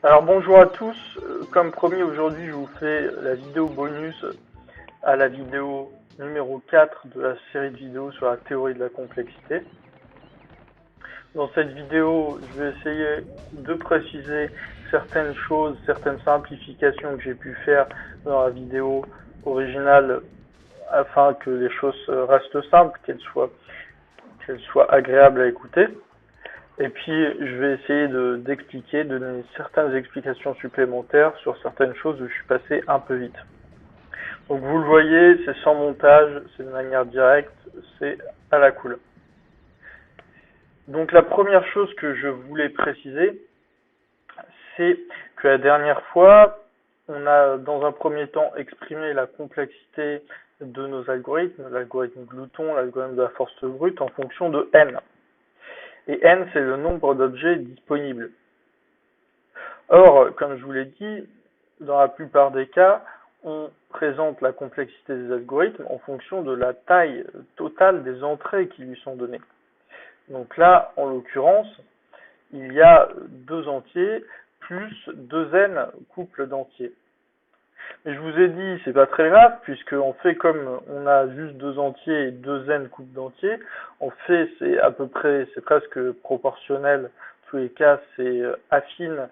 Alors bonjour à tous, comme promis aujourd'hui je vous fais la vidéo bonus à la vidéo numéro 4 de la série de vidéos sur la théorie de la complexité. Dans cette vidéo je vais essayer de préciser certaines choses, certaines simplifications que j'ai pu faire dans la vidéo originale afin que les choses restent simples, qu'elles soient agréables à écouter. Et puis, je vais essayer d'expliquer, de donner certaines explications supplémentaires sur certaines choses où je suis passé un peu vite. Donc, vous le voyez, c'est sans montage, c'est de manière directe, c'est à la cool. Donc, la première chose que je voulais préciser, c'est que la dernière fois, on a dans un premier temps exprimé la complexité de nos algorithmes, l'algorithme glouton, l'algorithme de la force brute, en fonction de n. Et n, c'est le nombre d'objets disponibles. Or, comme je vous l'ai dit, dans la plupart des cas, on présente la complexité des algorithmes en fonction de la taille totale des entrées qui lui sont données. Donc là, en l'occurrence, il y a 2 entiers plus 2n couples d'entiers. Mais je vous ai dit, c'est pas très grave, puisqu'on fait comme on a juste 2 entiers et 2n couples d'entiers, on fait, c'est presque proportionnel, en tous les cas, c'est affine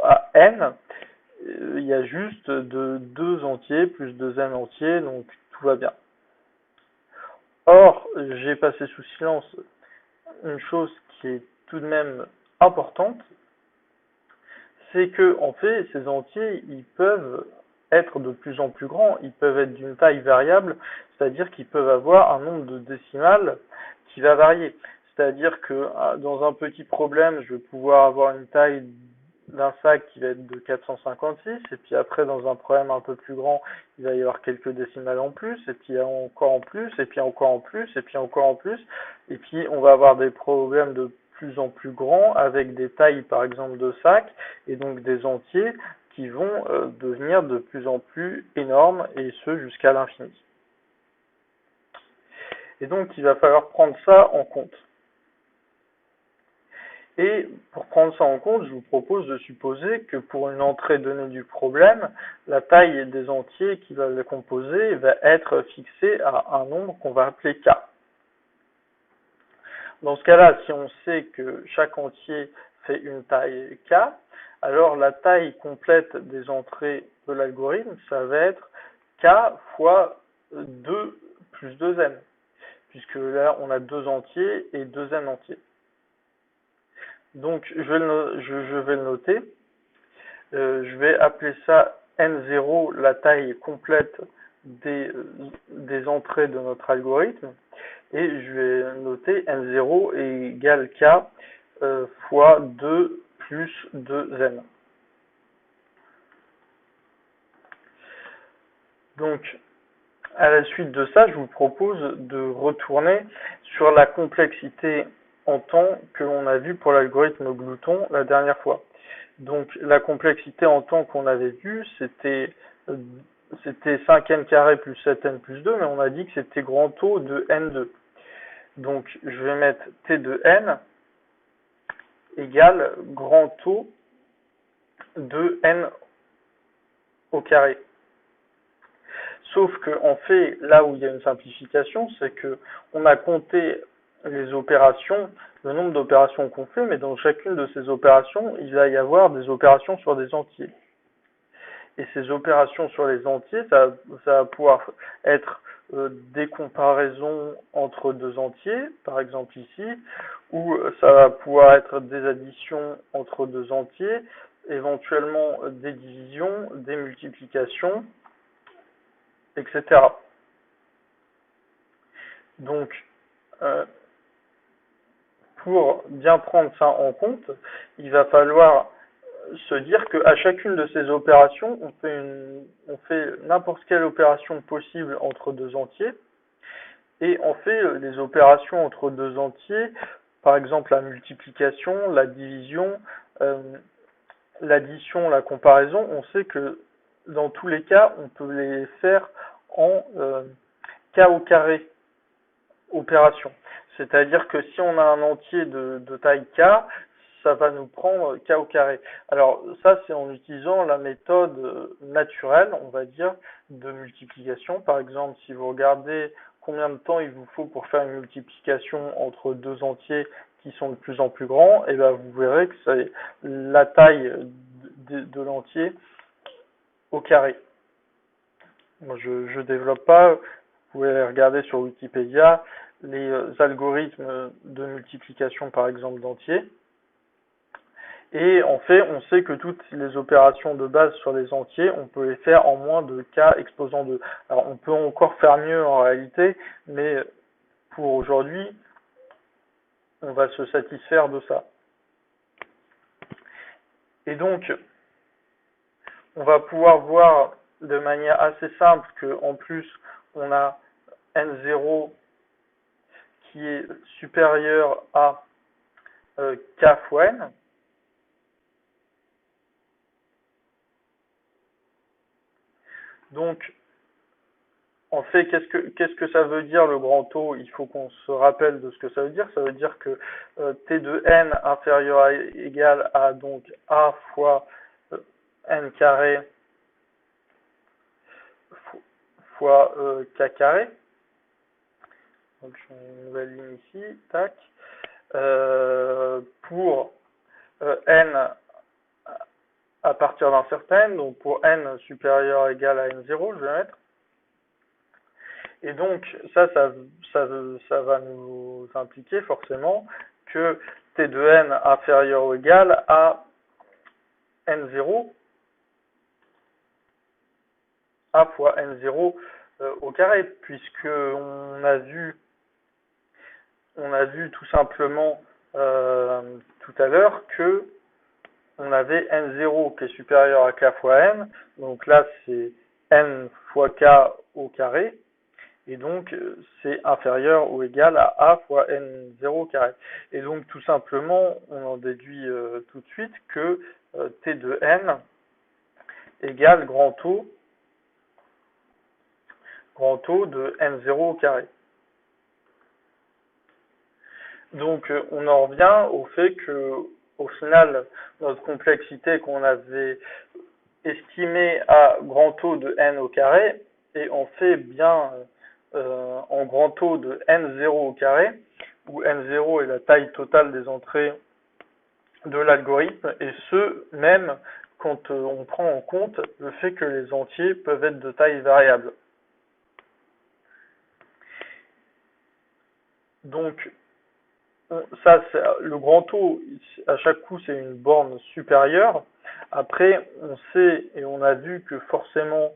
à n, il y a juste de 2 entiers plus 2n entiers, donc tout va bien. Or, j'ai passé sous silence une chose qui est tout de même importante, c'est que, en fait, ces entiers, ils peuvent être de plus en plus grands, ils peuvent être d'une taille variable, c'est-à-dire qu'ils peuvent avoir un nombre de décimales qui va varier. C'est-à-dire que dans un petit problème, je vais pouvoir avoir une taille d'un sac qui va être de 456, et puis après, dans un problème un peu plus grand, il va y avoir quelques décimales en plus, et puis encore en plus, et puis encore en plus, et puis encore en plus, et puis on va avoir des problèmes de plus en plus grands avec des tailles par exemple de sacs et donc des entiers qui vont devenir de plus en plus énormes et ce jusqu'à l'infini. Et donc il va falloir prendre ça en compte. Et pour prendre ça en compte, je vous propose de supposer que pour une entrée donnée du problème, la taille des entiers qui va le composer va être fixée à un nombre qu'on va appeler K. Dans ce cas-là, si on sait que chaque entier fait une taille K, alors la taille complète des entrées de l'algorithme, ça va être K fois 2 plus 2n, puisque là on a 2 entiers et 2n entiers. Donc je vais le noter, je vais appeler ça n0, la taille complète des entrées de notre algorithme, et je vais noter n0 est égal k fois 2 plus 2n. Donc, à la suite de ça, je vous propose de retourner sur la complexité en temps que l'on a vu pour l'algorithme glouton la dernière fois. Donc, la complexité en temps qu'on avait vue, c'était 5n carré plus 7n plus 2, mais on a dit que c'était grand O de n2. Donc, je vais mettre t de n égale grand O de n au carré. Sauf qu'en fait, là où il y a une simplification, c'est que on a compté les opérations, le nombre d'opérations qu'on fait, mais dans chacune de ces opérations, il va y avoir des opérations sur des entiers. Et ces opérations sur les entiers, ça va pouvoir être des comparaisons entre 2 entiers, par exemple ici, ou ça va pouvoir être des additions entre 2 entiers, éventuellement des divisions, des multiplications, etc. Donc, pour bien prendre ça en compte, il va falloir se dire qu'à chacune de ces opérations, on fait n'importe quelle opération possible entre 2 entiers, et on fait les opérations entre 2 entiers, par exemple la multiplication, la division, l'addition, la comparaison, on sait que dans tous les cas, on peut les faire en k au carré opération. C'est-à-dire que si on a un entier de taille k, ça va nous prendre k au carré. Alors ça, c'est en utilisant la méthode naturelle, on va dire, de multiplication. Par exemple, si vous regardez combien de temps il vous faut pour faire une multiplication entre deux entiers qui sont de plus en plus grands, et ben vous verrez que c'est la taille de l'entier au carré. Moi, je développe pas, vous pouvez aller regarder sur Wikipédia les algorithmes de multiplication par exemple d'entiers. Et en fait, on sait que toutes les opérations de base sur les entiers, on peut les faire en moins de k exposant 2. Alors on peut encore faire mieux en réalité, mais pour aujourd'hui, on va se satisfaire de ça. Et donc, on va pouvoir voir de manière assez simple qu'en plus, on a n0 qui est supérieur à k fois n. Donc, en fait, qu'est-ce que ça veut dire le grand O? Il faut qu'on se rappelle de ce que ça veut dire. Ça veut dire que t de n inférieur à égal à donc a fois n carré fois k carré. Donc je mets une nouvelle ligne ici, tac. Pour n à partir d'un certain, donc pour n supérieur ou égal à n0, je vais mettre. Et donc, ça va nous impliquer forcément que t de n inférieur ou égal à n0, a fois n0 au carré, puisque on a vu tout simplement tout à l'heure que on avait n0 qui est supérieur à k fois n, donc là c'est n fois k au carré, et donc c'est inférieur ou égal à a fois n0 au carré. Et donc tout simplement, on en déduit tout de suite que t de n égale grand O de n0 au carré. Donc on en revient au fait que au final, notre complexité qu'on avait estimée à grand O de n au carré est en fait bien en grand O de n0 au carré, où n0 est la taille totale des entrées de l'algorithme, et ce, même quand on prend en compte le fait que les entiers peuvent être de taille variable. Donc, ça, le grand O, à chaque coup, c'est une borne supérieure. Après, on sait et on a vu que forcément,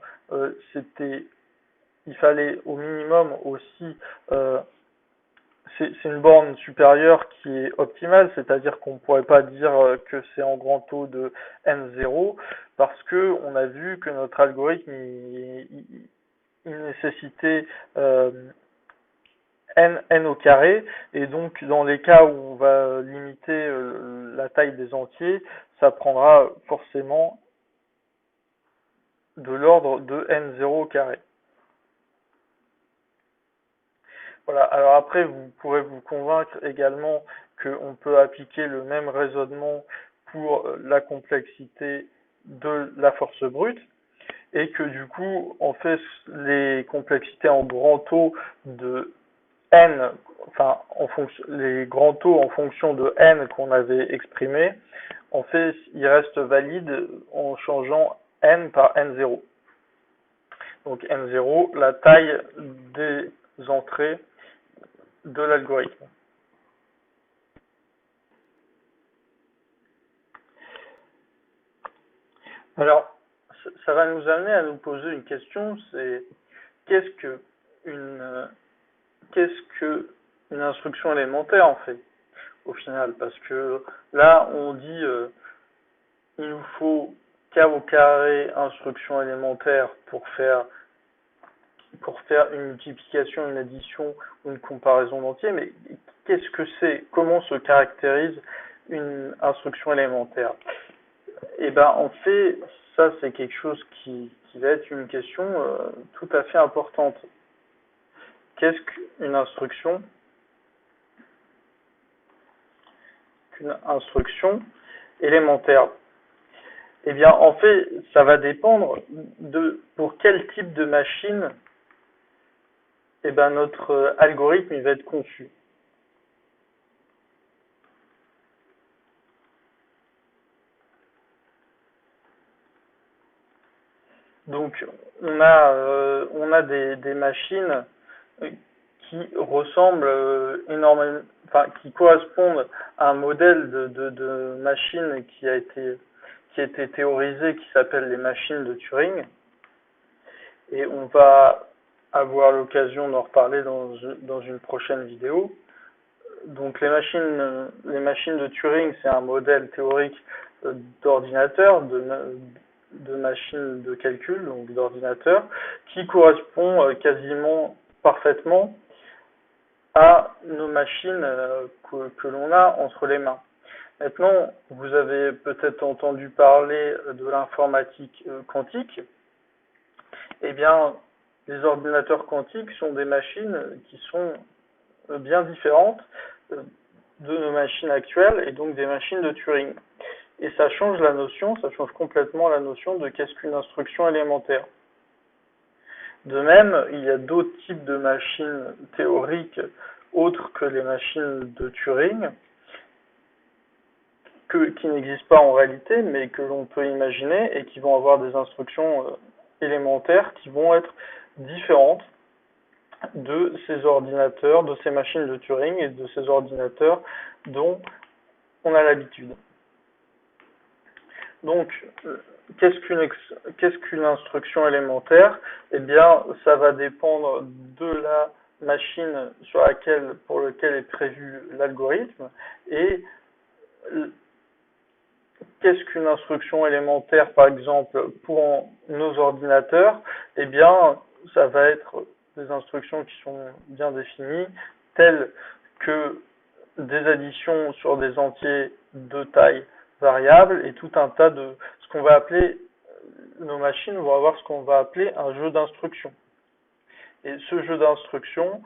il fallait au minimum aussi, c'est une borne supérieure qui est optimale, c'est-à-dire qu'on ne pourrait pas dire que c'est en grand O de n0, parce que on a vu que notre algorithme, il nécessitait n au carré, et donc dans les cas où on va limiter la taille des entiers, ça prendra forcément de l'ordre de n0 au carré. Voilà, alors après vous pourrez vous convaincre également qu'on peut appliquer le même raisonnement pour la complexité de la force brute, et que du coup, en fait, les complexités en grand O de n, enfin les grands taux en fonction de n qu'on avait exprimé, en fait, ils restent valides en changeant n par n0. Donc n0, la taille des entrées de l'algorithme. Alors, ça va nous amener à nous poser une question, c'est qu'est-ce que une instruction élémentaire en fait au final, parce que là on dit il nous faut k au carré instruction élémentaire pour faire une multiplication, une addition ou une comparaison d'entiers, mais qu'est-ce que c'est? Comment se caractérise une instruction élémentaire? Et ben en fait, ça c'est quelque chose qui va être une question tout à fait importante. Qu'est-ce qu'une instruction qu'une instruction élémentaire? Eh bien, en fait, ça va dépendre de pour quel type de machine notre algorithme il va être conçu. Donc, on a des machines qui ressemblent énormément, enfin, qui correspondent à un modèle de machine qui a été théorisé, qui s'appelle les machines de Turing. Et on va avoir l'occasion d'en reparler dans une prochaine vidéo. Donc les machines de Turing, c'est un modèle théorique d'ordinateur, de machines de calcul, donc d'ordinateur, qui correspond quasiment parfaitement à nos machines que l'on a entre les mains. Maintenant, vous avez peut-être entendu parler de l'informatique quantique. Eh bien, les ordinateurs quantiques sont des machines qui sont bien différentes de nos machines actuelles et donc des machines de Turing. Et ça change complètement la notion de qu'est-ce qu'une instruction élémentaire. De même, il y a d'autres types de machines théoriques autres que les machines de Turing qui n'existent pas en réalité, mais que l'on peut imaginer et qui vont avoir des instructions élémentaires qui vont être différentes de ces ordinateurs, de ces machines de Turing et de ces ordinateurs dont on a l'habitude. Donc, qu'est-ce qu'une instruction élémentaire? Eh bien, ça va dépendre de la machine pour laquelle est prévu l'algorithme. Et qu'est-ce qu'une instruction élémentaire, par exemple, pour nos ordinateurs? Eh bien, ça va être des instructions qui sont bien définies, telles que des additions sur des entiers de taille variable et tout un tas de ce qu'on va appeler, nos machines vont avoir ce qu'on va appeler un jeu d'instructions. Et ce jeu d'instructions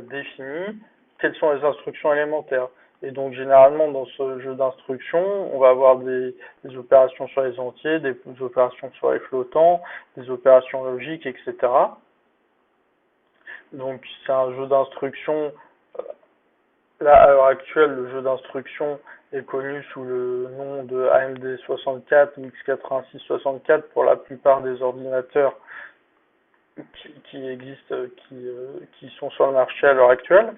définit quelles sont les instructions élémentaires. Et donc généralement dans ce jeu d'instructions, on va avoir des opérations sur les entiers, des opérations sur les flottants, des opérations logiques, etc. Donc c'est un jeu d'instructions. Là, à l'heure actuelle, le jeu d'instructions est connu sous le nom de AMD 64 ou x86 64 pour la plupart des ordinateurs qui existent, qui sont sur le marché à l'heure actuelle.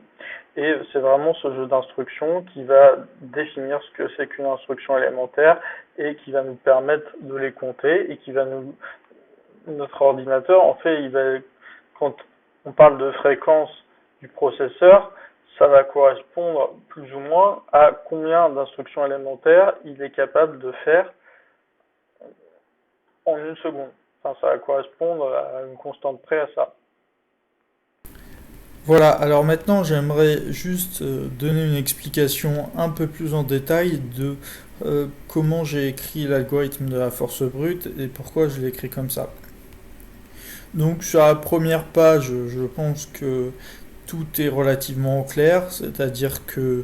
Et c'est vraiment ce jeu d'instructions qui va définir ce que c'est qu'une instruction élémentaire et qui va nous permettre de les compter et qui va notre ordinateur, en fait, quand on parle de fréquence du processeur, ça va correspondre plus ou moins à combien d'instructions élémentaires il est capable de faire en une seconde. Enfin, ça va correspondre à une constante près à ça. Voilà, alors maintenant j'aimerais juste donner une explication un peu plus en détail de comment j'ai écrit l'algorithme de la force brute et pourquoi je l'ai écrit comme ça. Donc sur la première page, je pense que tout est relativement clair, c'est-à-dire que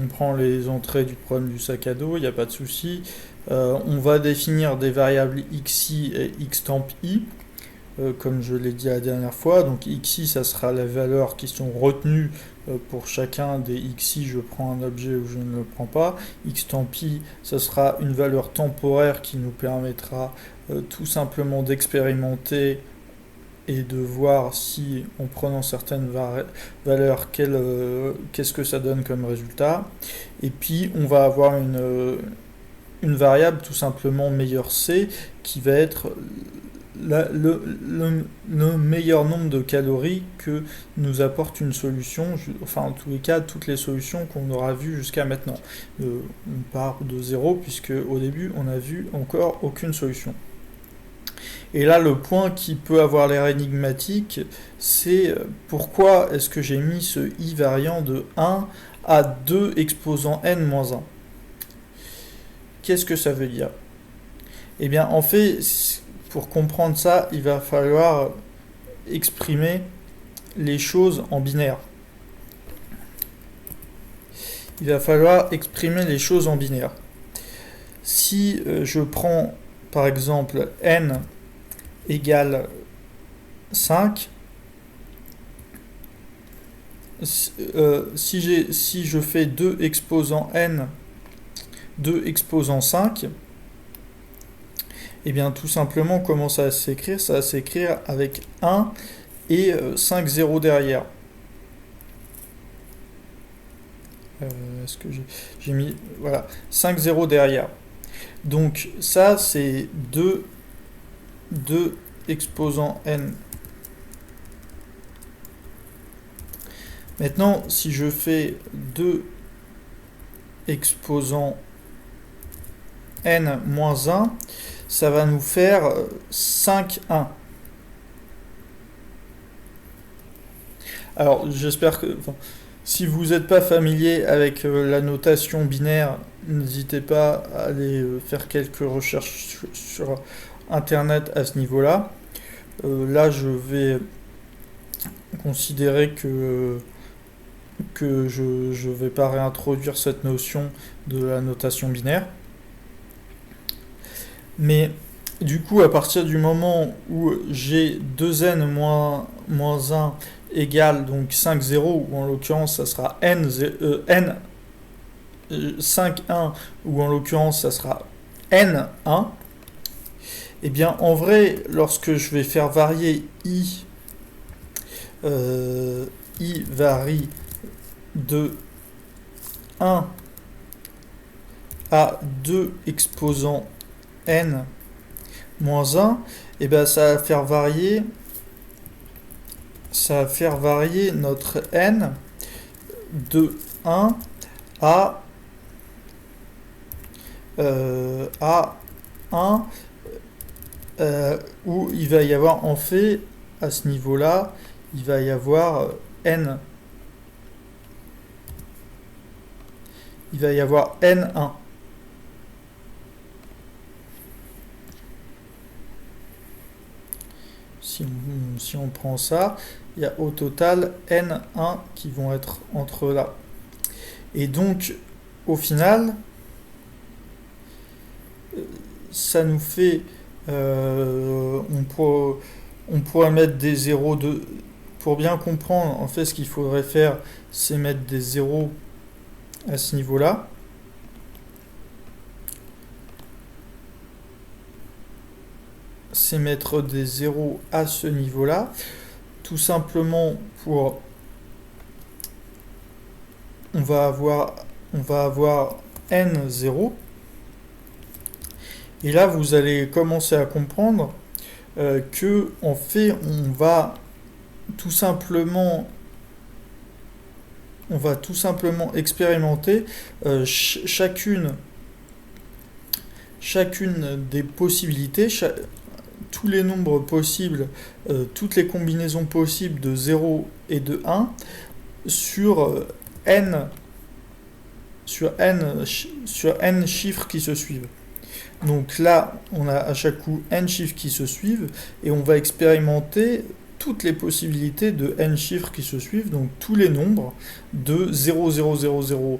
on prend les entrées du problème du sac à dos, il n'y a pas de souci. On va définir des variables xi et xtemp i, comme je l'ai dit la dernière fois. Donc xi, ça sera les valeurs qui sont retenues pour chacun des xi, je prends un objet ou je ne le prends pas. Xtemp i, ça sera une valeur temporaire qui nous permettra tout simplement d'expérimenter et de voir si, en prenant certaines valeurs, qu'est-ce que ça donne comme résultat. Et puis, on va avoir une variable tout simplement meilleur C qui va être le meilleur nombre de calories que nous apporte une solution, enfin en tous les cas toutes les solutions qu'on aura vues jusqu'à maintenant. On part de 0 puisque au début on n'a vu encore aucune solution. Et là, le point qui peut avoir l'air énigmatique, c'est pourquoi est-ce que j'ai mis ce i variant de 1 à 2 exposant n moins 1. Qu'est-ce que ça veut dire? Eh bien, en fait, pour comprendre ça, il va falloir exprimer les choses en binaire. il va falloir exprimer les choses en binaire. Si je prends par exemple n égale 5, si je fais 2 exposants n, 2 exposants 5, et bien tout simplement comment ça va s'écrire? Ça va s'écrire avec 1 et 5 zéros derrière. Est-ce que j'ai mis... Voilà, 5 zéros derrière. Donc ça c'est 2 exposants n. Maintenant, si je fais 2 exposants n moins 1, ça va nous faire 5, 1. Alors, j'espère que... si vous n'êtes pas familier avec la notation binaire, n'hésitez pas à aller faire quelques recherches sur Internet à ce niveau-là. Là, je vais considérer que je ne vais pas réintroduire cette notion de la notation binaire. Mais du coup, à partir du moment où j'ai 2n moins 1 égale donc 5 0, ou en l'occurrence ça sera n 5 1, ou en l'occurrence ça sera n 1, et bien en vrai, lorsque je vais faire varier i varie de 1 à 2 exposants n moins 1, et bien ça va faire varier notre n de 1 à 1, où il va y avoir en fait, à ce niveau-là, il va y avoir n. Il va y avoir n1. Si on prend ça, il y a au total n1 qui vont être entre là. Et donc, au final, ça nous fait... on pourrait mettre des zéros de... Pour bien comprendre, en fait, ce qu'il faudrait faire, c'est mettre des zéros à ce niveau-là. C'est mettre des zéros à ce niveau-là, tout simplement pour... On va avoir n0. Et là, vous allez commencer à comprendre que, en fait, on va tout simplement expérimenter chacune des possibilités, tous les nombres possibles, toutes les combinaisons possibles de 0 et de 1 sur n chiffres qui se suivent. Donc là, on a à chaque coup n chiffres qui se suivent, et on va expérimenter toutes les possibilités de n chiffres qui se suivent, donc tous les nombres de 0, 0, 0, 0,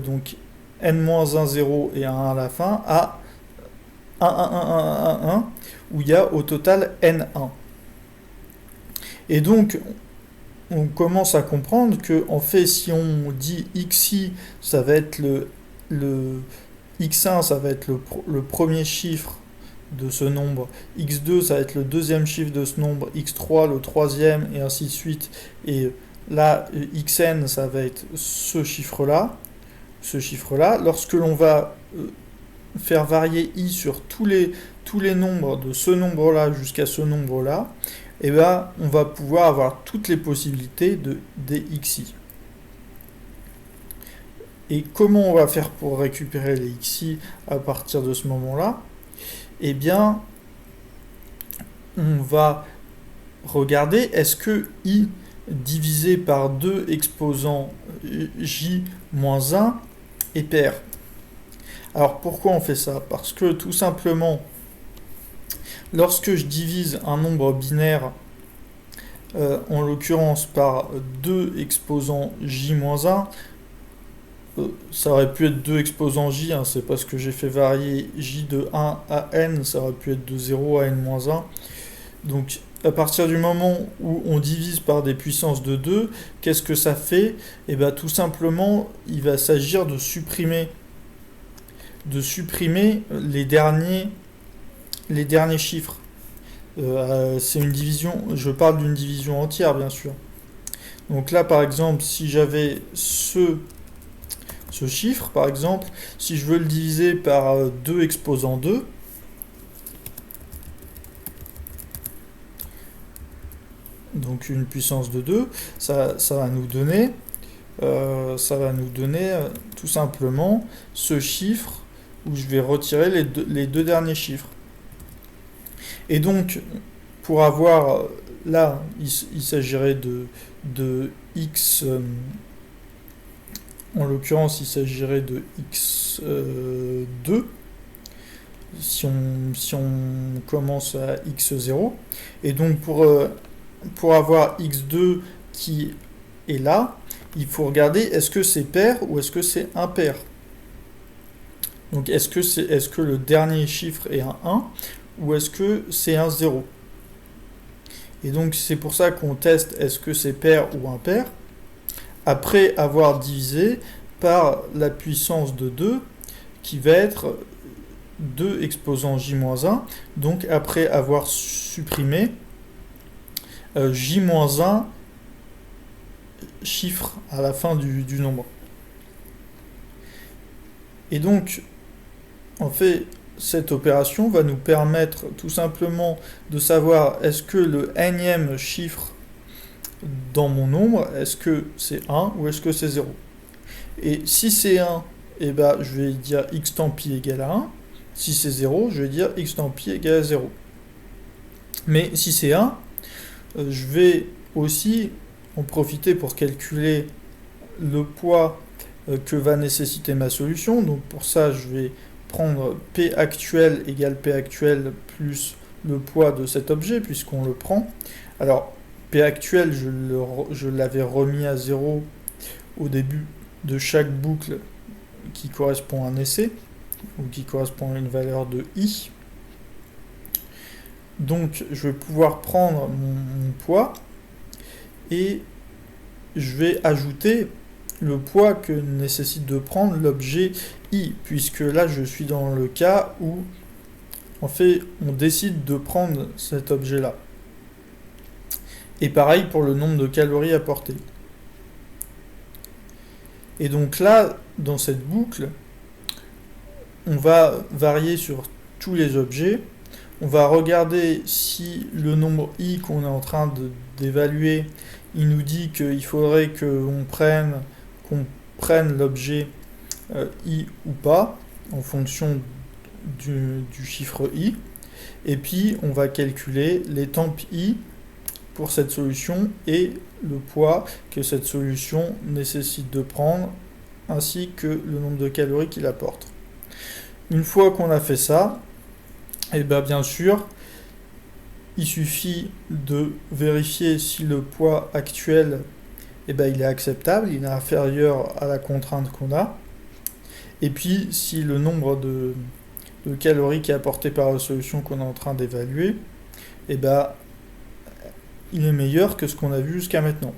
donc n-1, 0 et 1 à la fin, à 1, 1, 1, 1, 1, 1, où il y a au total n1. Et donc, on commence à comprendre que, en fait, si on dit xi, ça va être le x1, ça va être le premier chiffre de ce nombre, x2, ça va être le deuxième chiffre de ce nombre, x3, le troisième, et ainsi de suite. Et là, xn, ça va être ce chiffre-là. Lorsque l'on va faire varier i sur tous les nombres de ce nombre-là jusqu'à ce nombre-là, et ben, on va pouvoir avoir toutes les possibilités de dxi. Et comment on va faire pour récupérer les xi à partir de ce moment-là? Eh bien, on va regarder, est-ce que i divisé par 2 exposants j moins 1 est pair? Alors pourquoi on fait ça? Parce que tout simplement, lorsque je divise un nombre binaire, en l'occurrence par 2 exposants j moins 1, ça aurait pu être 2 exposants j, hein, c'est parce que j'ai fait varier j de 1 à n, ça aurait pu être de 0 à n-1. Donc à partir du moment où on divise par des puissances de 2, qu'est-ce que ça fait? Et bien tout simplement, il va s'agir de supprimer les derniers chiffres. C'est une division, je parle d'une division entière bien sûr. Donc là par exemple, si j'avais ce chiffre par exemple, si je veux le diviser par 2 exposant 2, donc une puissance de 2, ça va nous donner, tout simplement ce chiffre où je vais retirer les deux derniers chiffres. Et donc, pour avoir, là, il s'agirait de x, en l'occurrence, il s'agirait de x2, si on commence à x0. Et donc, pour avoir x2 qui est là, il faut regarder est-ce que c'est pair ou est-ce que c'est impair. Donc est-ce que le dernier chiffre est un 1 ou est-ce que c'est un 0. Et donc c'est pour ça qu'on teste est-ce que c'est pair ou impair après avoir divisé par la puissance de 2 qui va être 2 exposant j-1, donc après avoir supprimé j-1 chiffre à la fin du nombre. Et donc, en fait, cette opération va nous permettre tout simplement de savoir est-ce que le nème chiffre dans mon nombre, est-ce que c'est 1 ou est-ce que c'est 0. Et si c'est 1, eh ben, je vais dire x tant pi égale à 1. Si c'est 0, je vais dire x tant pi égale à 0. Mais si c'est 1, je vais aussi en profiter pour calculer le poids que va nécessiter ma solution. Donc pour ça, je vais prendre P actuel égale P actuel plus le poids de cet objet, puisqu'on le prend. Alors, P actuel, je l'avais remis à 0 au début de chaque boucle qui correspond à un essai, ou qui correspond à une valeur de I. Donc, je vais pouvoir prendre mon poids et je vais ajouter le poids que nécessite de prendre l'objet I, puisque là je suis dans le cas où en fait on décide de prendre cet objet là. Et pareil pour le nombre de calories apportées. Et donc là, dans cette boucle, on va varier sur tous les objets. On va regarder si le nombre I qu'on est en train d'évaluer, il nous dit qu'il faudrait qu'on prenne l'objet I ou pas, en fonction du chiffre I. Et puis, on va calculer les temps I pour cette solution et le poids que cette solution nécessite de prendre, ainsi que le nombre de calories qu'il apporte. Une fois qu'on a fait ça, et bien sûr, il suffit de vérifier si le poids actuel il est acceptable, il est inférieur à la contrainte qu'on a. Et puis, si le nombre de calories qui est apporté par la solution qu'on est en train d'évaluer, il est meilleur que ce qu'on a vu jusqu'à maintenant.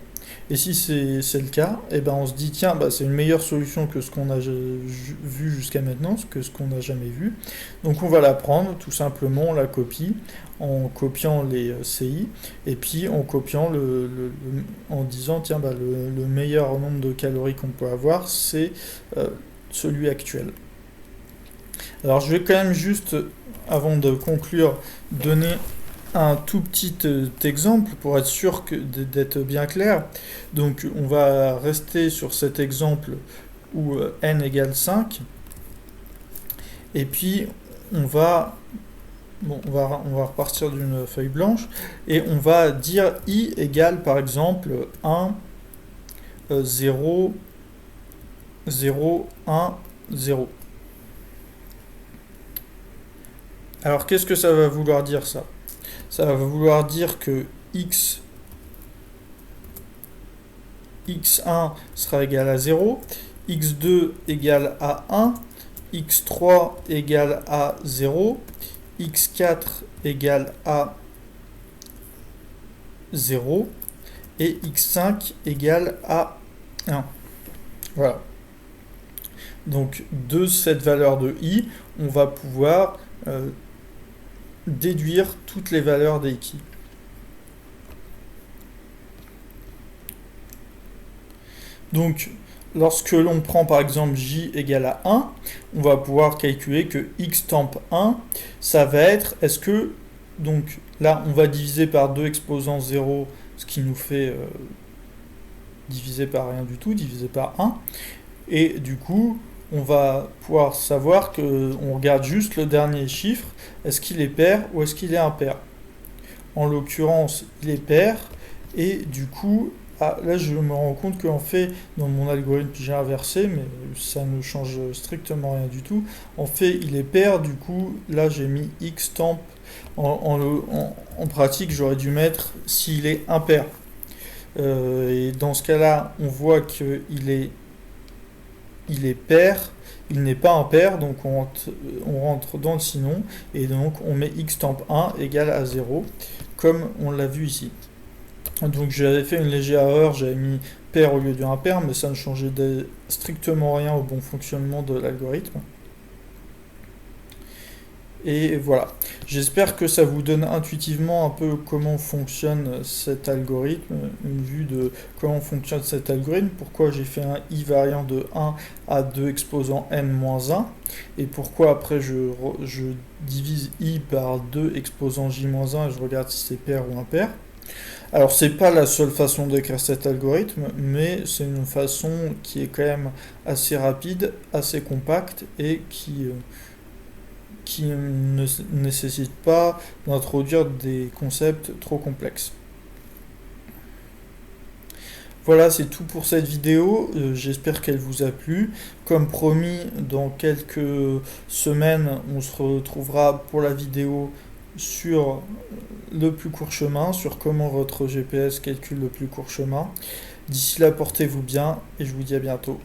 Et si c'est le cas, on se dit, tiens, c'est une meilleure solution que ce qu'on a vu jusqu'à maintenant, que ce qu'on n'a jamais vu. Donc on va la prendre, tout simplement, on la copie, en copiant les CI, et puis en copiant en disant, tiens, le meilleur nombre de calories qu'on peut avoir, c'est celui actuel. Alors je vais quand même juste, avant de conclure, donner un tout petit exemple pour être sûr d'être bien clair. Donc on va rester sur cet exemple où n égale 5 et puis on va repartir d'une feuille blanche et on va dire I égale par exemple 1 0 0 1 0. Alors qu'est-ce que ça va vouloir dire ça? Ça va vouloir dire que x1 sera égal à 0, x2 égale à 1, x3 égale à 0, x4 égale à 0 et x5 égale à 1. Voilà. Donc de cette valeur de i, on va pouvoir déduire toutes les valeurs des qui. Donc lorsque l'on prend par exemple j égale à 1, on va pouvoir calculer que x temp 1, ça va être, est-ce que, donc là on va diviser par 2 exposant 0, ce qui nous fait diviser par rien du tout, diviser par 1, et du coup on va pouvoir savoir que on regarde juste le dernier chiffre, est-ce qu'il est pair ou est-ce qu'il est impair. En l'occurrence il est pair, et du coup là je me rends compte qu'en fait dans mon algorithme j'ai inversé, mais ça ne change strictement rien du tout. En fait il est pair, du coup là j'ai mis x temp, en pratique j'aurais dû mettre s'il est impair. Et dans ce cas là on voit qu'il est pair, il n'est pas impair, donc on rentre dans le sinon, et donc on met x temp 1 égale à 0, comme on l'a vu ici. Donc j'avais fait une légère erreur, j'avais mis pair au lieu de impair, mais ça ne changeait strictement rien au bon fonctionnement de l'algorithme. Et voilà, j'espère que ça vous donne intuitivement un peu comment fonctionne cet algorithme, une vue de comment fonctionne cet algorithme, pourquoi j'ai fait un i variant de 1 à 2 exposant n-1, et pourquoi après je divise i par 2 exposant j-1 et je regarde si c'est pair ou impair. Alors c'est pas la seule façon d'écrire cet algorithme, mais c'est une façon qui est quand même assez rapide, assez compacte et qui ne nécessite pas d'introduire des concepts trop complexes. Voilà, c'est tout pour cette vidéo, j'espère qu'elle vous a plu. Comme promis, dans quelques semaines, on se retrouvera pour la vidéo sur le plus court chemin, sur comment votre GPS calcule le plus court chemin. D'ici là, portez-vous bien et je vous dis à bientôt.